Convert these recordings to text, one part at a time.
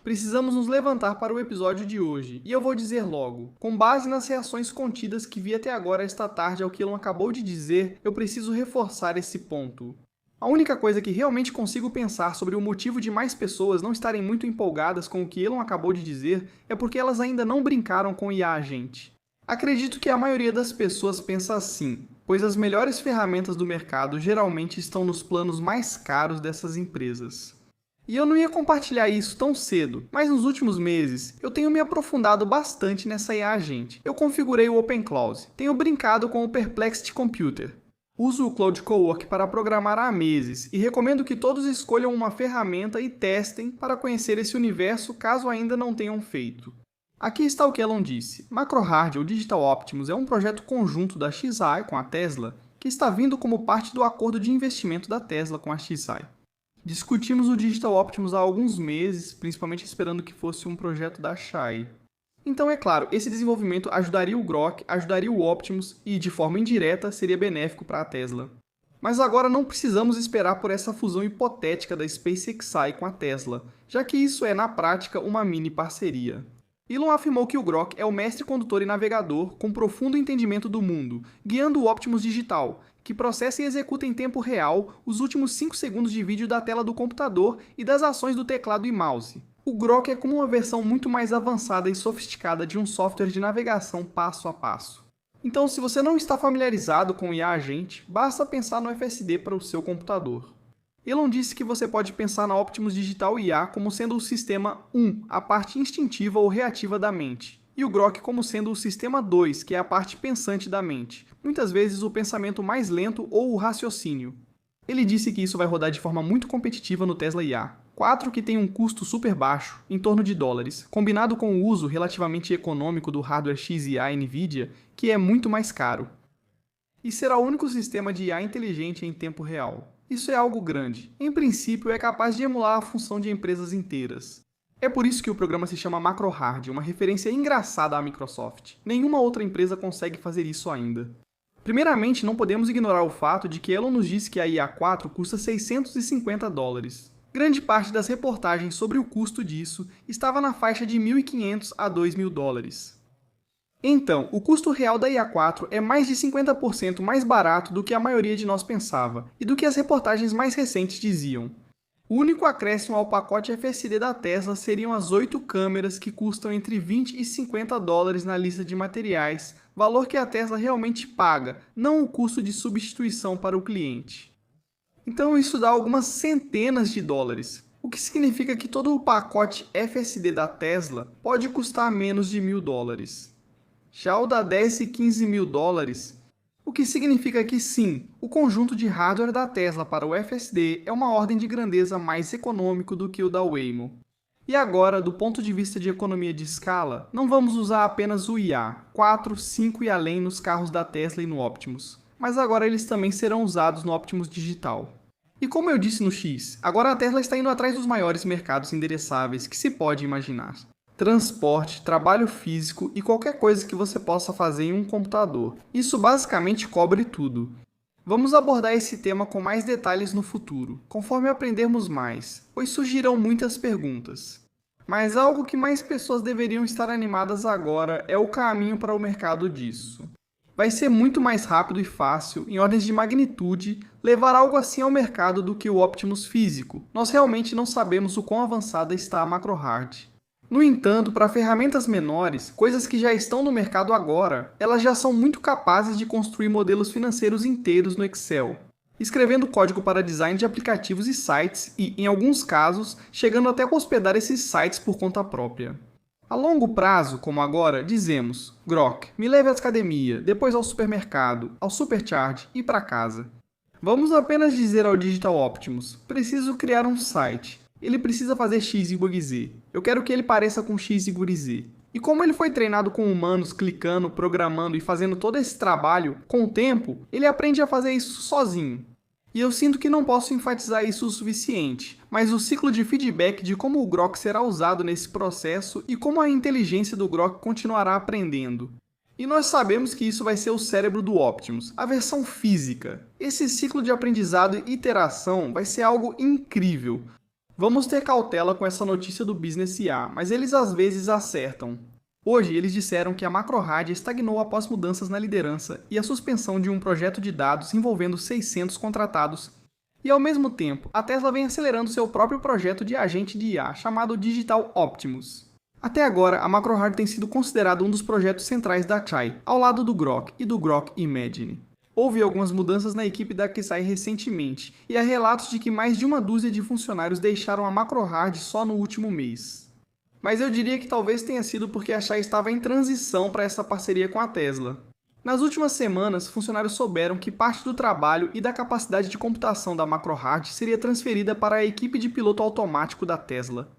Precisamos nos levantar para o episódio de hoje, e eu vou dizer logo. Com base nas reações contidas que vi até agora esta tarde ao que Elon acabou de dizer, eu preciso reforçar esse ponto. A única coisa que realmente consigo pensar sobre o motivo de mais pessoas não estarem muito empolgadas com o que Elon acabou de dizer é porque elas ainda não brincaram com IA Agente. Acredito que a maioria das pessoas pensa assim, pois as melhores ferramentas do mercado geralmente estão nos planos mais caros dessas empresas. E eu não ia compartilhar isso tão cedo, mas nos últimos meses eu tenho me aprofundado bastante nessa IA Agente. Eu configurei o OpenClause, tenho brincado com o Perplexity Computer. Uso o Cloud Cowork para programar há meses e recomendo que todos escolham uma ferramenta e testem para conhecer esse universo caso ainda não tenham feito. Aqui está o que Elon disse. MacroHard ou Digital Optimus é um projeto conjunto da Xi com a Tesla que está vindo como parte do acordo de investimento da Tesla com a Xi. Discutimos o Digital Optimus há alguns meses, principalmente esperando que fosse um projeto da Shai. Então, é claro, esse desenvolvimento ajudaria o Grok, ajudaria o Optimus e, de forma indireta, seria benéfico para a Tesla. Mas agora não precisamos esperar por essa fusão hipotética da SpaceXi com a Tesla, já que isso é, na prática, uma mini parceria. Elon afirmou que o Grok é o mestre condutor e navegador com profundo entendimento do mundo, guiando o Optimus digital, que processa e executa em tempo real os últimos 5 segundos de vídeo da tela do computador e das ações do teclado e mouse. O Grok é como uma versão muito mais avançada e sofisticada de um software de navegação passo a passo. Então, se você não está familiarizado com o IA Agente, basta pensar no FSD para o seu computador. Elon disse que você pode pensar na Optimus Digital IA como sendo o sistema 1, a parte instintiva ou reativa da mente, e o Grok como sendo o sistema 2, que é a parte pensante da mente, muitas vezes o pensamento mais lento ou o raciocínio. Ele disse que isso vai rodar de forma muito competitiva no Tesla IA. 4 que tem um custo super baixo, em torno de dólares, combinado com o uso relativamente econômico do hardware XIA NVIDIA, que é muito mais caro. E será o único sistema de IA inteligente em tempo real. Isso é algo grande. Em princípio, é capaz de emular a função de empresas inteiras. É por isso que o programa se chama MacroHard, uma referência engraçada à Microsoft. Nenhuma outra empresa consegue fazer isso ainda. Primeiramente, não podemos ignorar o fato de que Elon nos disse que a IA4 custa $650. Grande parte das reportagens sobre o custo disso estava na faixa de $1.500 a $2.000. Então, o custo real da IA4 é mais de 50% mais barato do que a maioria de nós pensava, e do que as reportagens mais recentes diziam. O único acréscimo ao pacote FSD da Tesla seriam as 8 câmeras que custam entre $20 e $50 na lista de materiais, valor que a Tesla realmente paga, não o custo de substituição para o cliente. Então isso dá algumas centenas de dólares, o que significa que todo o pacote FSD da Tesla pode custar menos de $1.000. Já o da 10 e 15 mil dólares, o que significa que sim, o conjunto de hardware da Tesla para o FSD é uma ordem de grandeza mais econômico do que o da Waymo. E agora, do ponto de vista de economia de escala, não vamos usar apenas o IA, 4, 5 e além nos carros da Tesla e no Optimus, mas agora eles também serão usados no Optimus Digital. E como eu disse no X, agora a Tesla está indo atrás dos maiores mercados endereçáveis que se pode imaginar. Transporte, trabalho físico e qualquer coisa que você possa fazer em um computador. Isso basicamente cobre tudo. Vamos abordar esse tema com mais detalhes no futuro, conforme aprendermos mais, pois surgirão muitas perguntas. Mas algo que mais pessoas deveriam estar animadas agora é o caminho para o mercado disso. Vai ser muito mais rápido e fácil, em ordens de magnitude, levar algo assim ao mercado do que o Optimus físico. Nós realmente não sabemos o quão avançada está a MacroHard. No entanto, para ferramentas menores, coisas que já estão no mercado agora, elas já são muito capazes de construir modelos financeiros inteiros no Excel, escrevendo código para design de aplicativos e sites e, em alguns casos, chegando até a hospedar esses sites por conta própria. A longo prazo, como agora, dizemos: Grok, me leve à academia, depois ao supermercado, ao supercharge e para casa. Vamos apenas dizer ao Digital Optimus: preciso criar um site. Ele precisa fazer X, Y, Z. Eu quero que ele pareça com X, Y, Z. E como ele foi treinado com humanos clicando, programando e fazendo todo esse trabalho, com o tempo, ele aprende a fazer isso sozinho. E eu sinto que não posso enfatizar isso o suficiente, mas o ciclo de feedback de como o Grok será usado nesse processo e como a inteligência do Grok continuará aprendendo. E nós sabemos que isso vai ser o cérebro do Optimus, a versão física. Esse ciclo de aprendizado e iteração vai ser algo incrível. Vamos ter cautela com essa notícia do Business IA, mas eles às vezes acertam. Hoje, eles disseram que a MacroHard estagnou após mudanças na liderança e a suspensão de um projeto de dados envolvendo 600 contratados. E ao mesmo tempo, a Tesla vem acelerando seu próprio projeto de agente de IA, chamado Digital Optimus. Até agora, a MacroHard tem sido considerado um dos projetos centrais da Chai, ao lado do Grok e do Grok Imagine. Houve algumas mudanças na equipe da Keysight recentemente, e há relatos de que mais de uma dúzia de funcionários deixaram a MacroHard só no último mês. Mas eu diria que talvez tenha sido porque a Chai estava em transição para essa parceria com a Tesla. Nas últimas semanas, funcionários souberam que parte do trabalho e da capacidade de computação da MacroHard seria transferida para a equipe de piloto automático da Tesla.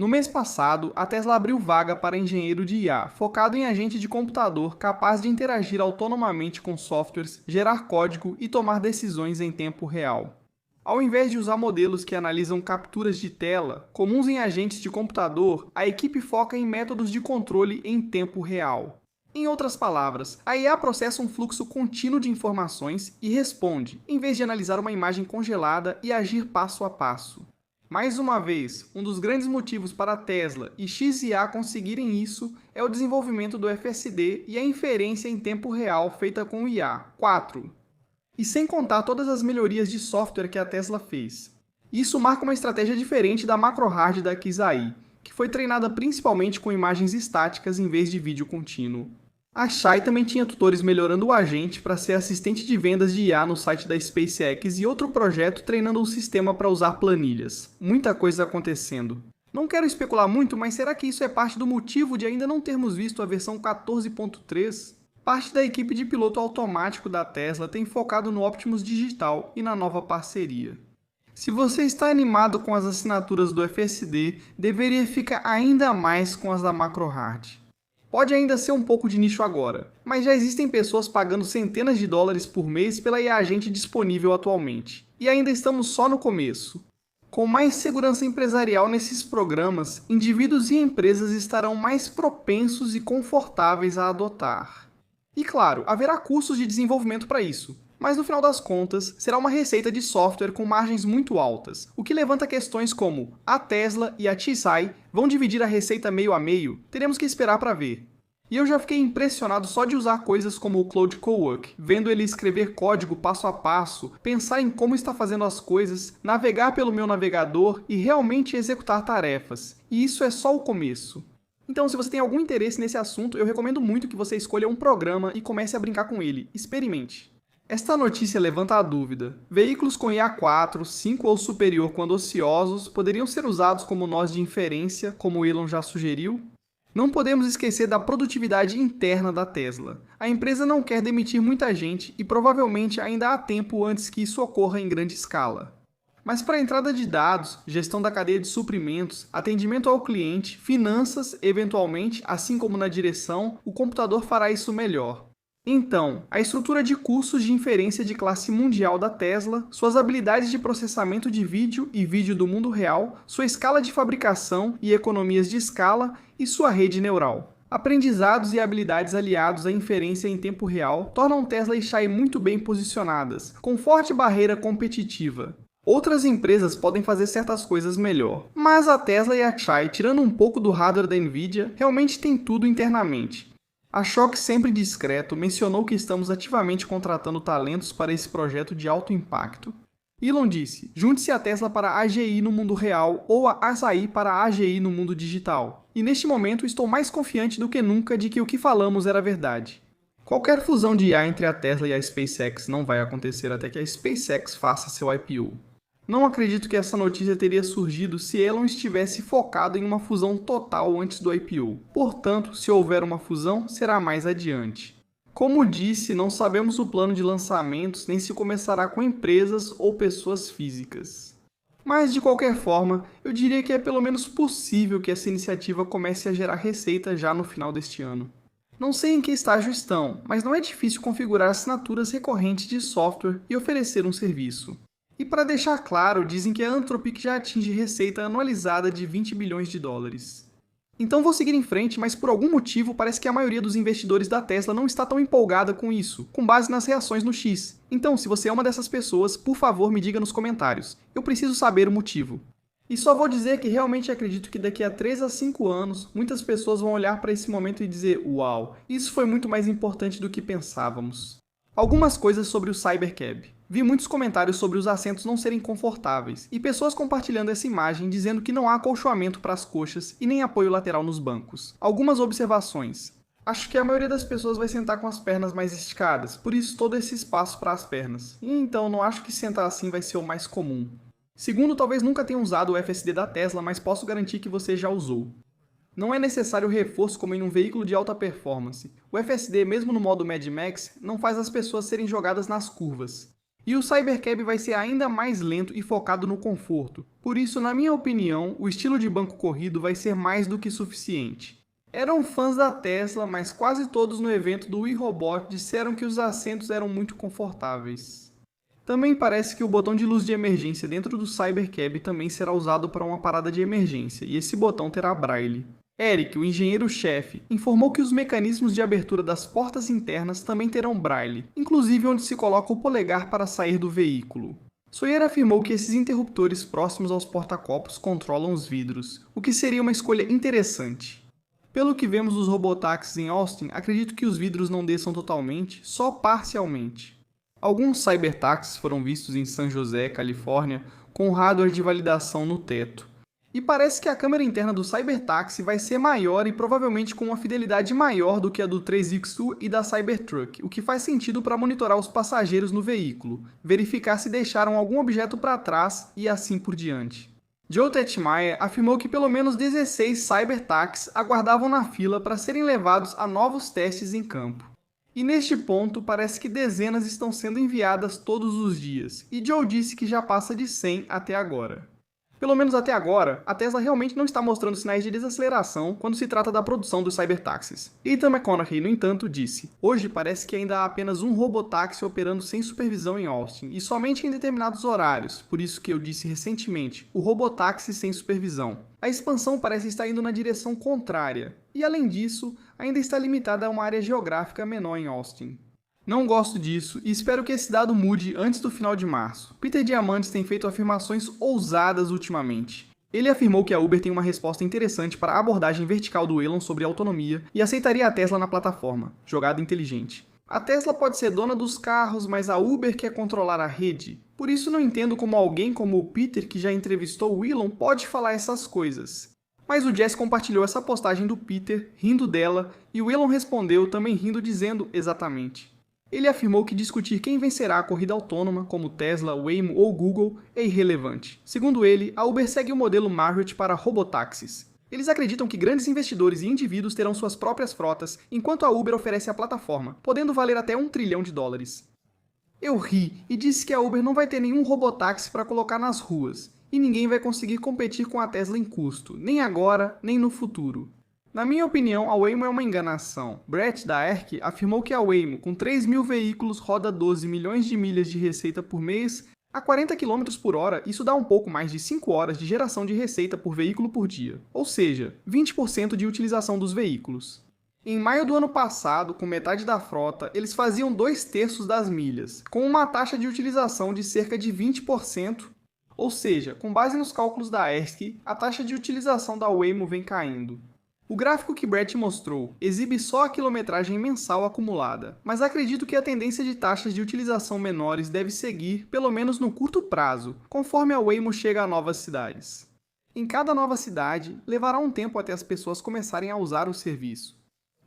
No mês passado, a Tesla abriu vaga para engenheiro de IA, focado em agente de computador capaz de interagir autonomamente com softwares, gerar código e tomar decisões em tempo real. Ao invés de usar modelos que analisam capturas de tela, comuns em agentes de computador, a equipe foca em métodos de controle em tempo real. Em outras palavras, a IA processa um fluxo contínuo de informações e responde, em vez de analisar uma imagem congelada e agir passo a passo. Mais uma vez, um dos grandes motivos para a Tesla e XIA conseguirem isso é o desenvolvimento do FSD e a inferência em tempo real feita com o IA 4. E sem contar todas as melhorias de software que a Tesla fez. Isso marca uma estratégia diferente da MacroHard da Keysight, que foi treinada principalmente com imagens estáticas em vez de vídeo contínuo. A Chai também tinha tutores melhorando o agente para ser assistente de vendas de IA no site da SpaceX e outro projeto treinando o sistema para usar planilhas. Muita coisa acontecendo. Não quero especular muito, mas será que isso é parte do motivo de ainda não termos visto a versão 14.3? Parte da equipe de piloto automático da Tesla tem focado no Optimus Digital e na nova parceria. Se você está animado com as assinaturas do FSD, deveria ficar ainda mais com as da MacroHard. Pode ainda ser um pouco de nicho agora, mas já existem pessoas pagando centenas de dólares por mês pela IA Agente disponível atualmente. E ainda estamos só no começo. Com mais segurança empresarial nesses programas, indivíduos e empresas estarão mais propensos e confortáveis a adotar. E claro, haverá custos de desenvolvimento para isso, mas no final das contas, será uma receita de software com margens muito altas, o que levanta questões como a Tesla e a Keysight vão dividir a receita meio a meio? Teremos que esperar para ver. E eu já fiquei impressionado só de usar coisas como o Claude Cowork, vendo ele escrever código passo a passo, pensar em como está fazendo as coisas, navegar pelo meu navegador e realmente executar tarefas. E isso é só o começo. Então, se você tem algum interesse nesse assunto, eu recomendo muito que você escolha um programa e comece a brincar com ele. Experimente. Esta notícia levanta a dúvida. Veículos com IA4, 5 ou superior quando ociosos, poderiam ser usados como nós de inferência, como o Elon já sugeriu? Não podemos esquecer da produtividade interna da Tesla. A empresa não quer demitir muita gente e provavelmente ainda há tempo antes que isso ocorra em grande escala. Mas para a entrada de dados, gestão da cadeia de suprimentos, atendimento ao cliente, finanças, eventualmente, assim como na direção, o computador fará isso melhor. Então, a estrutura de custos de inferência de classe mundial da Tesla, suas habilidades de processamento de vídeo e vídeo do mundo real, sua escala de fabricação e economias de escala e sua rede neural. Aprendizados e habilidades aliados à inferência em tempo real tornam Tesla e Chai muito bem posicionadas, com forte barreira competitiva. Outras empresas podem fazer certas coisas melhor, mas a Tesla e a Chai, tirando um pouco do hardware da Nvidia, realmente têm tudo internamente. A Schoch, sempre discreto, mencionou que estamos ativamente contratando talentos para esse projeto de alto impacto. Elon disse, junte-se a Tesla para a AGI no mundo real ou a Asahi para a AGI no mundo digital. E neste momento estou mais confiante do que nunca de que o que falamos era verdade. Qualquer fusão de IA entre a Tesla e a SpaceX não vai acontecer até que a SpaceX faça seu IPO. Não acredito que essa notícia teria surgido se Elon estivesse focado em uma fusão total antes do IPO. Portanto, se houver uma fusão, será mais adiante. Como disse, não sabemos o plano de lançamentos nem se começará com empresas ou pessoas físicas. Mas, de qualquer forma, eu diria que é pelo menos possível que essa iniciativa comece a gerar receita já no final deste ano. Não sei em que estágio estão, mas não é difícil configurar assinaturas recorrentes de software e oferecer um serviço. E para deixar claro, dizem que a Anthropic já atinge receita anualizada de 20 bilhões de dólares. Então vou seguir em frente, mas por algum motivo parece que a maioria dos investidores da Tesla não está tão empolgada com isso, com base nas reações no X. Então, se você é uma dessas pessoas, por favor me diga nos comentários. Eu preciso saber o motivo. E só vou dizer que realmente acredito que daqui a 3 a 5 anos, muitas pessoas vão olhar para esse momento e dizer: uau, isso foi muito mais importante do que pensávamos. Algumas coisas sobre o Cybercab. Vi muitos comentários sobre os assentos não serem confortáveis, e pessoas compartilhando essa imagem dizendo que não há acolchoamento para as coxas e nem apoio lateral nos bancos. Algumas observações. Acho que a maioria das pessoas vai sentar com as pernas mais esticadas, por isso todo esse espaço para as pernas. E então não acho que sentar assim vai ser o mais comum. Segundo, talvez nunca tenha usado o FSD da Tesla, mas posso garantir que você já usou. Não é necessário reforço como em um veículo de alta performance. O FSD, mesmo no modo Mad Max, não faz as pessoas serem jogadas nas curvas. E o Cybercab vai ser ainda mais lento e focado no conforto. Por isso, na minha opinião, o estilo de banco corrido vai ser mais do que suficiente. Eram fãs da Tesla, mas quase todos no evento do iRobot disseram que os assentos eram muito confortáveis. Também parece que o botão de luz de emergência dentro do Cybercab também será usado para uma parada de emergência, e esse botão terá braille. Eric, o engenheiro-chefe, informou que os mecanismos de abertura das portas internas também terão braille, inclusive onde se coloca o polegar para sair do veículo. Sawyer afirmou que esses interruptores próximos aos porta-copos controlam os vidros, o que seria uma escolha interessante. Pelo que vemos dos robotáxis em Austin, acredito que os vidros não desçam totalmente, só parcialmente. Alguns cybertáxis foram vistos em San José, Califórnia, com hardware de validação no teto. E parece que a câmera interna do cybertáxi vai ser maior e provavelmente com uma fidelidade maior do que a do 3XU e da Cybertruck, o que faz sentido para monitorar os passageiros no veículo, verificar se deixaram algum objeto para trás e assim por diante. Joe Tetmeyer afirmou que pelo menos 16 cybertáxis aguardavam na fila para serem levados a novos testes em campo. E neste ponto, parece que dezenas estão sendo enviadas todos os dias, e Joe disse que já passa de 100 até agora. Pelo menos até agora, a Tesla realmente não está mostrando sinais de desaceleração quando se trata da produção dos cybertáxis. Ethan McConaughey, no entanto, disse: hoje parece que ainda há apenas um robotáxi operando sem supervisão em Austin, e somente em determinados horários, por isso que eu disse recentemente, o robotáxi sem supervisão. A expansão parece estar indo na direção contrária, e além disso, ainda está limitada a uma área geográfica menor em Austin. Não gosto disso e espero que esse dado mude antes do final de março. Peter Diamandis tem feito afirmações ousadas ultimamente. Ele afirmou que a Uber tem uma resposta interessante para a abordagem vertical do Elon sobre autonomia e aceitaria a Tesla na plataforma, jogada inteligente. A Tesla pode ser dona dos carros, mas a Uber quer controlar a rede. Por isso não entendo como alguém como o Peter, que já entrevistou o Elon, pode falar essas coisas. Mas o Jess compartilhou essa postagem do Peter, rindo dela, e o Elon respondeu também rindo dizendo exatamente. Ele afirmou que discutir quem vencerá a corrida autônoma, como Tesla, Waymo ou Google, é irrelevante. Segundo ele, a Uber segue o modelo Marriott para robotáxis. Eles acreditam que grandes investidores e indivíduos terão suas próprias frotas, enquanto a Uber oferece a plataforma, podendo valer até $1 trilhão. Eu ri e disse que a Uber não vai ter nenhum robotáxi para colocar nas ruas, e ninguém vai conseguir competir com a Tesla em custo, nem agora, nem no futuro. Na minha opinião, a Waymo é uma enganação. Brett, da ERC, afirmou que a Waymo, com 3.000 veículos, roda 12 milhões de milhas de receita por mês, a 40 km por hora, isso dá um pouco mais de 5 horas de geração de receita por veículo por dia, ou seja, 20% de utilização dos veículos. Em maio do ano passado, com metade da frota, eles faziam 2/3 das milhas, com uma taxa de utilização de cerca de 20%, ou seja, com base nos cálculos da ERC, a taxa de utilização da Waymo vem caindo. O gráfico que Brett mostrou exibe só a quilometragem mensal acumulada, mas acredito que a tendência de taxas de utilização menores deve seguir, pelo menos no curto prazo, conforme a Waymo chega a novas cidades. Em cada nova cidade, levará um tempo até as pessoas começarem a usar o serviço.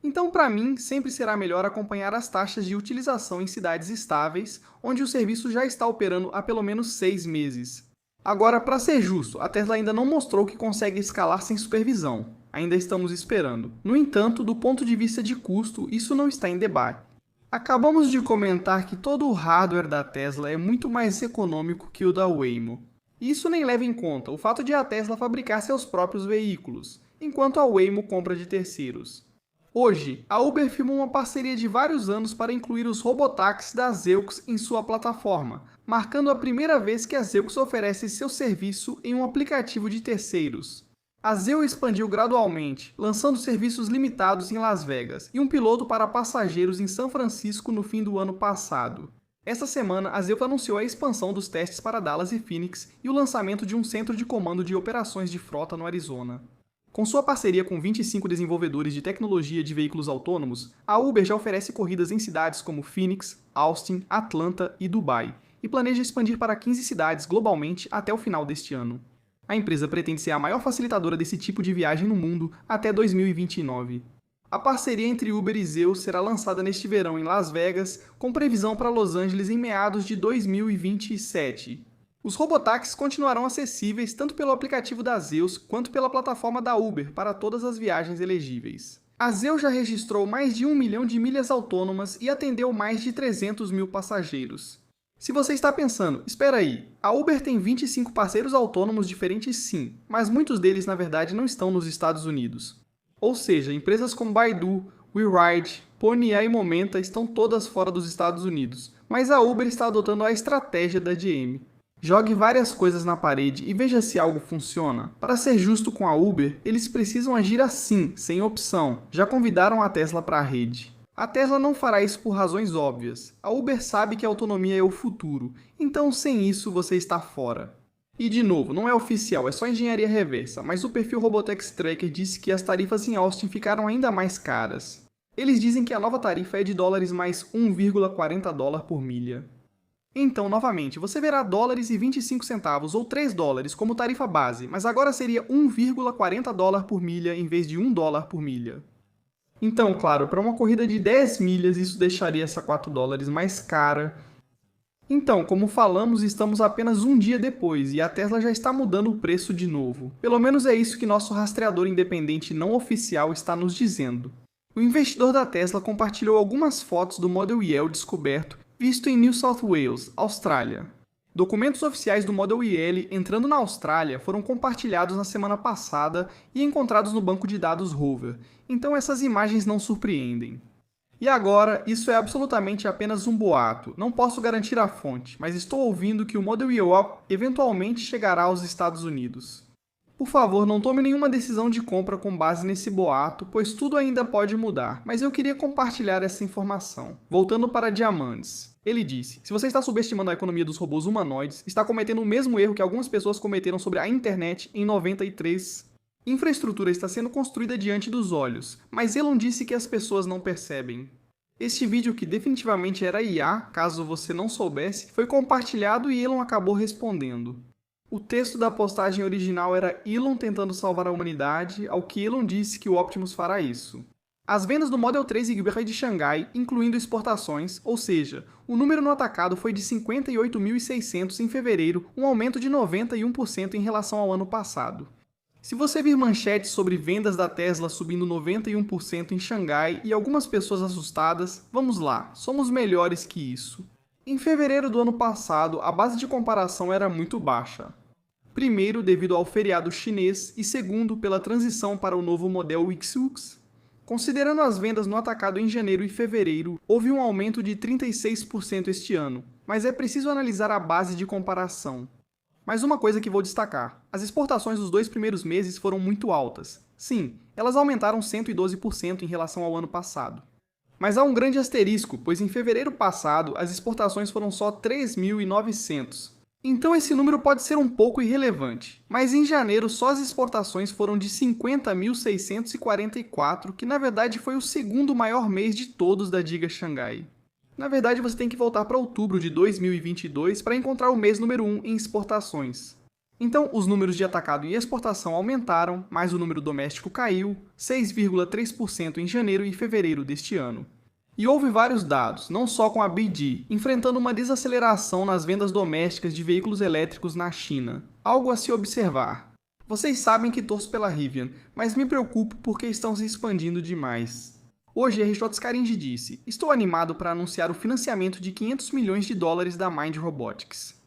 Então, para mim, sempre será melhor acompanhar as taxas de utilização em cidades estáveis, onde o serviço já está operando há pelo menos 6 meses. Agora, para ser justo, a Tesla ainda não mostrou que consegue escalar sem supervisão. Ainda estamos esperando. No entanto, do ponto de vista de custo, isso não está em debate. Acabamos de comentar que todo o hardware da Tesla é muito mais econômico que o da Waymo. Isso nem leva em conta o fato de a Tesla fabricar seus próprios veículos, enquanto a Waymo compra de terceiros. Hoje, a Uber firmou uma parceria de vários anos para incluir os robotáxis da Zeux em sua plataforma, marcando a primeira vez que a Zeux oferece seu serviço em um aplicativo de terceiros. A Zeu expandiu gradualmente, lançando serviços limitados em Las Vegas e um piloto para passageiros em São Francisco no fim do ano passado. Essa semana, a Zeup anunciou a expansão dos testes para Dallas e Phoenix e o lançamento de um centro de comando de operações de frota no Arizona. Com sua parceria com 25 desenvolvedores de tecnologia de veículos autônomos, a Uber já oferece corridas em cidades como Phoenix, Austin, Atlanta e Dubai, e planeja expandir para 15 cidades globalmente até o final deste ano. A empresa pretende ser a maior facilitadora desse tipo de viagem no mundo até 2029. A parceria entre Uber e Zeu será lançada neste verão em Las Vegas, com previsão para Los Angeles em meados de 2027. Os robotáxis continuarão acessíveis tanto pelo aplicativo da Zeus quanto pela plataforma da Uber para todas as viagens elegíveis. A Zeu já registrou mais de 1 milhão de milhas autônomas e atendeu mais de 300 mil passageiros. Se você está pensando, espera aí, a Uber tem 25 parceiros autônomos diferentes sim, mas muitos deles na verdade não estão nos Estados Unidos. Ou seja, empresas como Baidu, WeRide, Pony.ai e Momenta estão todas fora dos Estados Unidos, mas a Uber está adotando a estratégia da GM. Jogue várias coisas na parede e veja se algo funciona. Para ser justo com a Uber, eles precisam agir assim, sem opção. Já convidaram a Tesla para a rede. A Tesla não fará isso por razões óbvias. A Uber sabe que a autonomia é o futuro, então sem isso você está fora. E de novo, não é oficial, é só engenharia reversa, mas o perfil Robotaxi Tracker disse que as tarifas em Austin ficaram ainda mais caras. Eles dizem que a nova tarifa é de dólares mais 1,40 dólar por milha. Então, novamente, você verá dólares e 25 centavos ou 3 dólares como tarifa base, mas agora seria 1,40 dólar por milha em vez de 1 dólar por milha. Então, claro, para uma corrida de 10 milhas isso deixaria essa 4 dólares mais cara. Então, como falamos, estamos apenas um dia depois e a Tesla já está mudando o preço de novo. Pelo menos é isso que nosso rastreador independente não oficial está nos dizendo. O investidor da Tesla compartilhou algumas fotos do Model YL descoberto visto em New South Wales, Austrália. Documentos oficiais do Model YL entrando na Austrália foram compartilhados na semana passada e encontrados no banco de dados Rover, então essas imagens não surpreendem. E agora, isso é absolutamente apenas um boato, não posso garantir a fonte, mas estou ouvindo que o Model YL eventualmente chegará aos Estados Unidos. Por favor, não tome nenhuma decisão de compra com base nesse boato, pois tudo ainda pode mudar, mas eu queria compartilhar essa informação. Voltando para diamantes. Ele disse, se você está subestimando a economia dos robôs humanoides, está cometendo o mesmo erro que algumas pessoas cometeram sobre a internet em 93. Infraestrutura está sendo construída diante dos olhos, mas Elon disse que as pessoas não percebem. Este vídeo, que definitivamente era IA, caso você não soubesse, foi compartilhado e Elon acabou respondendo. O texto da postagem original era Elon tentando salvar a humanidade, ao que Elon disse que o Optimus fará isso. As vendas do Model 3 em Guilherme de Xangai, incluindo exportações, ou seja, o número no atacado foi de 58.600 em fevereiro, um aumento de 91% em relação ao ano passado. Se você vir manchetes sobre vendas da Tesla subindo 91% em Xangai e algumas pessoas assustadas, vamos lá, somos melhores que isso. Em fevereiro do ano passado, a base de comparação era muito baixa. Primeiro, devido ao feriado chinês, e segundo, pela transição para o novo modelo Xux. Considerando as vendas no atacado em janeiro e fevereiro, houve um aumento de 36% este ano, mas é preciso analisar a base de comparação. Mais uma coisa que vou destacar, as exportações dos 2 primeiros meses foram muito altas. Sim, elas aumentaram 112% em relação ao ano passado. Mas há um grande asterisco, pois em fevereiro passado as exportações foram só 3.900. Então esse número pode ser um pouco irrelevante, mas em janeiro só as exportações foram de 50.644, que na verdade foi o segundo maior mês de todos da Giga Xangai. Na verdade você tem que voltar para outubro de 2022 para encontrar o mês número 1 em exportações. Então os números de atacado e exportação aumentaram, mas o número doméstico caiu, 6,3% em janeiro e fevereiro deste ano. E houve vários dados, não só com a BYD, enfrentando uma desaceleração nas vendas domésticas de veículos elétricos na China. Algo a se observar. Vocês sabem que torço pela Rivian, mas me preocupo porque estão se expandindo demais. Hoje, RJ Scaringi disse, estou animado para anunciar o financiamento de 500 milhões de dólares da Mind Robotics.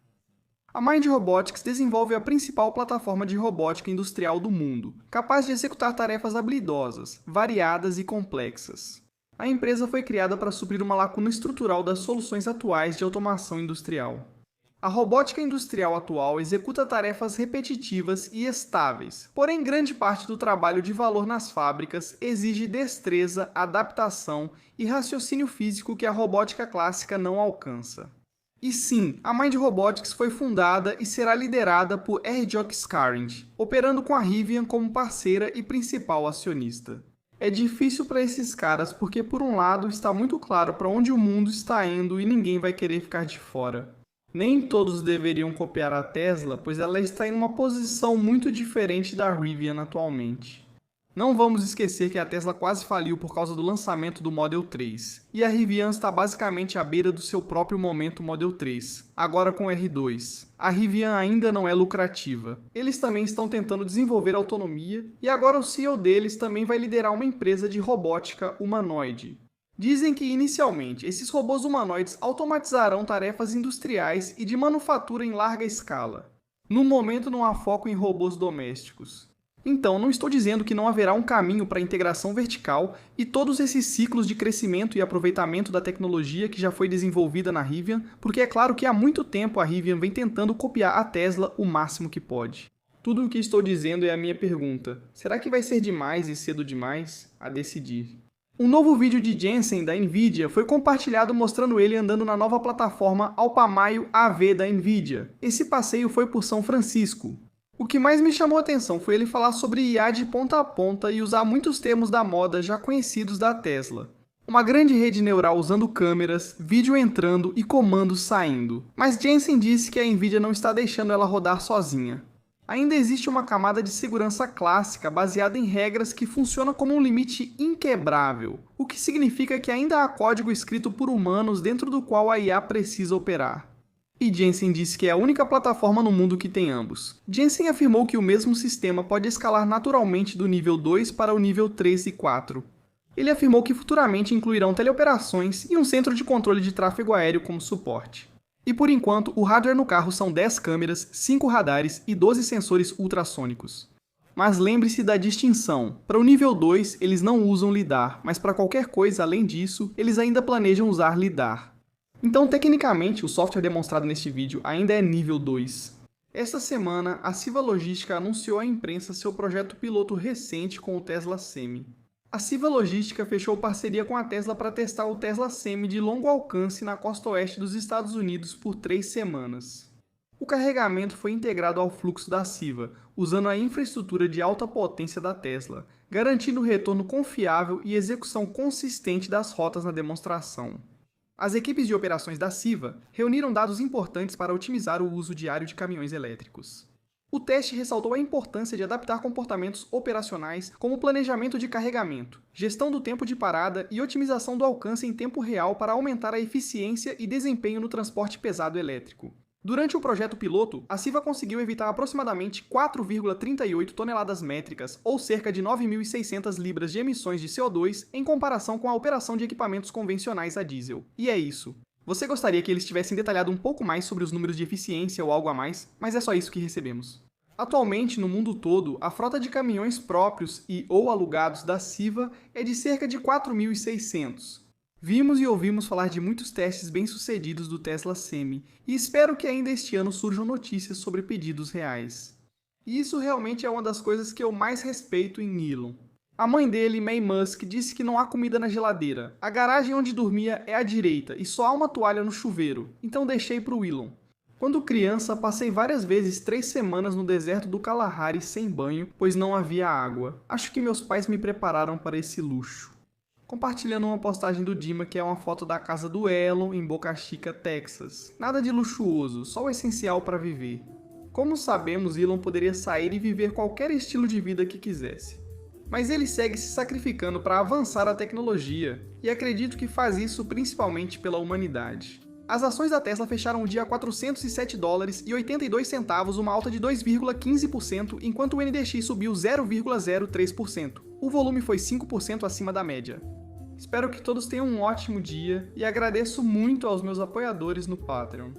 A Mind Robotics desenvolve a principal plataforma de robótica industrial do mundo, capaz de executar tarefas habilidosas, variadas e complexas. A empresa foi criada para suprir uma lacuna estrutural das soluções atuais de automação industrial. A robótica industrial atual executa tarefas repetitivas e estáveis, porém grande parte do trabalho de valor nas fábricas exige destreza, adaptação e raciocínio físico que a robótica clássica não alcança. E sim, a Mind Robotics foi fundada e será liderada por Erjok Scaringe, operando com a Rivian como parceira e principal acionista. É difícil para esses caras porque, por um lado, está muito claro para onde o mundo está indo e ninguém vai querer ficar de fora. Nem todos deveriam copiar a Tesla, pois ela está em uma posição muito diferente da Rivian atualmente. Não vamos esquecer que a Tesla quase faliu por causa do lançamento do Model 3, e a Rivian está basicamente à beira do seu próprio momento Model 3, agora com o R2. A Rivian ainda não é lucrativa. Eles também estão tentando desenvolver autonomia, e agora o CEO deles também vai liderar uma empresa de robótica humanoide. Dizem que, inicialmente, esses robôs humanoides automatizarão tarefas industriais e de manufatura em larga escala. No momento não há foco em robôs domésticos. Então, não estou dizendo que não haverá um caminho para a integração vertical e todos esses ciclos de crescimento e aproveitamento da tecnologia que já foi desenvolvida na Rivian, porque é claro que há muito tempo a Rivian vem tentando copiar a Tesla o máximo que pode. Tudo o que estou dizendo é a minha pergunta: será que vai ser demais e cedo demais? A decidir. Um novo vídeo de Jensen da Nvidia foi compartilhado mostrando ele andando na nova plataforma Alpamayo AV da Nvidia. Esse passeio foi por São Francisco. O que mais me chamou a atenção foi ele falar sobre IA de ponta a ponta e usar muitos termos da moda já conhecidos da Tesla. Uma grande rede neural usando câmeras, vídeo entrando e comandos saindo. Mas Jensen disse que a Nvidia não está deixando ela rodar sozinha. Ainda existe uma camada de segurança clássica baseada em regras que funciona como um limite inquebrável, o que significa que ainda há código escrito por humanos dentro do qual a IA precisa operar. E Jensen disse que é a única plataforma no mundo que tem ambos. Jensen afirmou que o mesmo sistema pode escalar naturalmente do nível 2 para o nível 3 e 4. Ele afirmou que futuramente incluirão teleoperações e um centro de controle de tráfego aéreo como suporte. E por enquanto, o hardware no carro são 10 câmeras, 5 radares e 12 sensores ultrassônicos. Mas lembre-se da distinção. Para o nível 2, eles não usam LiDAR, mas para qualquer coisa além disso, eles ainda planejam usar LiDAR. Então, tecnicamente, o software demonstrado neste vídeo ainda é nível 2. Esta semana, a Siva Logística anunciou à imprensa seu projeto piloto recente com o Tesla Semi. A Siva Logística fechou parceria com a Tesla para testar o Tesla Semi de longo alcance na costa oeste dos Estados Unidos por 3 semanas. O carregamento foi integrado ao fluxo da Siva, usando a infraestrutura de alta potência da Tesla, garantindo retorno confiável e execução consistente das rotas na demonstração. As equipes de operações da Siva reuniram dados importantes para otimizar o uso diário de caminhões elétricos. O teste ressaltou a importância de adaptar comportamentos operacionais como planejamento de carregamento, gestão do tempo de parada e otimização do alcance em tempo real para aumentar a eficiência e desempenho no transporte pesado elétrico. Durante o projeto piloto, a Siva conseguiu evitar aproximadamente 4,38 toneladas métricas, ou cerca de 9.600 libras de emissões de CO2, em comparação com a operação de equipamentos convencionais a diesel. E é isso. Você gostaria que eles tivessem detalhado um pouco mais sobre os números de eficiência ou algo a mais, mas é só isso que recebemos. Atualmente, no mundo todo, a frota de caminhões próprios e ou alugados da Siva é de cerca de 4.600. Vimos e ouvimos falar de muitos testes bem-sucedidos do Tesla Semi, e espero que ainda este ano surjam notícias sobre pedidos reais. E isso realmente é uma das coisas que eu mais respeito em Elon. A mãe dele, May Musk, disse que não há comida na geladeira. A garagem onde dormia é à direita e só há uma toalha no chuveiro, então deixei pro Elon. Quando criança, passei várias vezes 3 semanas no deserto do Kalahari sem banho, pois não havia água. Acho que meus pais me prepararam para esse luxo. Compartilhando uma postagem do Dima que é uma foto da casa do Elon em Boca Chica, Texas. Nada de luxuoso, só o essencial para viver. Como sabemos, Elon poderia sair e viver qualquer estilo de vida que quisesse. Mas ele segue se sacrificando para avançar a tecnologia, e acredito que faz isso principalmente pela humanidade. As ações da Tesla fecharam o dia a $407,82, uma alta de 2,15%, enquanto o NDX subiu 0,03%. O volume foi 5% acima da média. Espero que todos tenham um ótimo dia e agradeço muito aos meus apoiadores no Patreon.